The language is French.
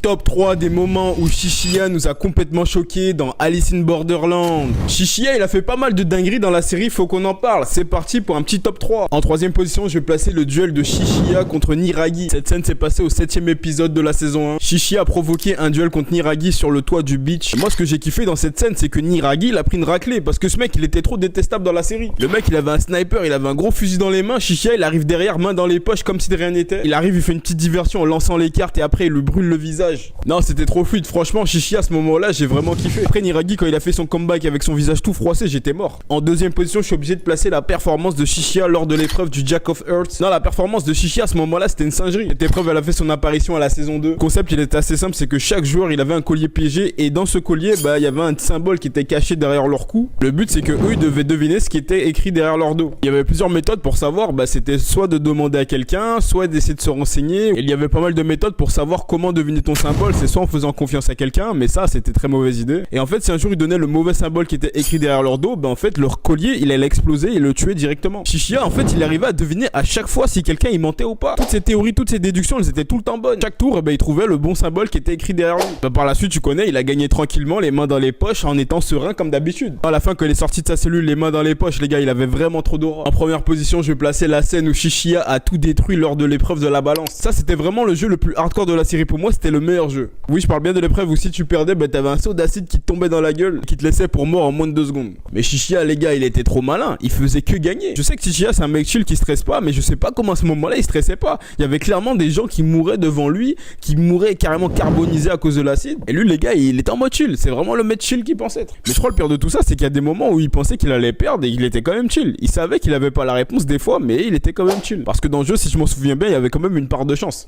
Top 3 des moments où Chichia nous a complètement choqués dans Alice in Borderland. Chichia, il a fait pas mal de dingueries dans la série, faut qu'on en parle. C'est parti pour un petit top 3. En troisième position, je vais placer le duel de Chichia contre Niragi. Cette scène s'est passée au 7ème épisode de la saison 1. Chichia a provoqué un duel contre Niragi sur le toit du beach. Et moi, ce que j'ai kiffé dans cette scène, c'est que Niragi, il a pris une raclée parce que ce mec, il était trop détestable dans la série. Le mec, il avait un sniper, il avait un gros fusil dans les mains. Chichia, il arrive derrière, main dans les poches comme si de rien n'était. Il arrive, il fait une petite diversion en lançant les cartes et après, il lui brûle le visage. Non, c'était trop fluide. Franchement, Chichia, à ce moment-là, j'ai vraiment kiffé. Après, Niragi, quand il a fait son comeback avec son visage tout froissé, j'étais mort. En deuxième position, je suis obligé de placer la performance de Chichia lors de l'épreuve du Jack of Earth. Non, la performance de Chichia à ce moment-là, c'était une singerie. Cette épreuve, elle a fait son apparition à la saison 2. Le concept, il était assez simple, c'est que chaque joueur, il avait un collier piégé et dans ce collier, il y avait un symbole qui était caché derrière leur cou. Le but, c'est que eux, ils devaient deviner ce qui était écrit derrière leur dos. Il y avait plusieurs méthodes pour savoir, c'était soit de demander à quelqu'un, soit d'essayer de se renseigner. Et il y avait pas mal de méthodes pour savoir comment deviner ton symbole. C'est soit en faisant confiance à quelqu'un, mais ça, c'était très mauvaise idée. Et en fait, si un jour ils donnaient le mauvais symbole qui était écrit derrière leur dos, en fait, leur collier, il allait exploser et le tuer directement. Chichia, en fait, il arrivait à deviner à chaque fois si quelqu'un il mentait ou pas. Toutes ces théories, toutes ces déductions, elles étaient tout le temps bonnes. Chaque tour, il trouvait le bon symbole qui était écrit derrière lui. Par la suite, tu connais, il a gagné tranquillement, les mains dans les poches, en étant serein comme d'habitude. À la fin, quand il est sorti de sa cellule, les mains dans les poches, les gars, il avait vraiment trop d'aura. En première position, je vais placer la scène où Chichia a tout détruit lors de l'épreuve de la balance. Ça, c'était vraiment le jeu le plus hardcore de la série pour moi, c'était le meilleur jeu. Oui, je parle bien de l'épreuve où si tu perdais, t'avais un seau d'acide qui te tombait dans la gueule, qui te laissait pour mort en moins de 2 secondes. Mais Chichia, les gars, il était trop malin, il faisait que gagner. Je sais que Chichia, c'est un mec chill qui stresse pas, mais je sais pas comment à ce moment-là, il stressait pas. Il y avait clairement des gens qui mouraient devant lui, qui mouraient carrément carbonisés à cause de l'acide. Et lui, les gars, il était en mode chill. C'est vraiment le mec chill qu'il pensait être. Mais je crois le pire de tout ça, c'est qu'il y a des moments où il pensait qu'il allait perdre et il était quand même chill. Il savait qu'il avait pas la réponse des fois, mais il était quand même chill. Parce que dans le jeu, si je m'en souviens bien, il y avait quand même une part de chance.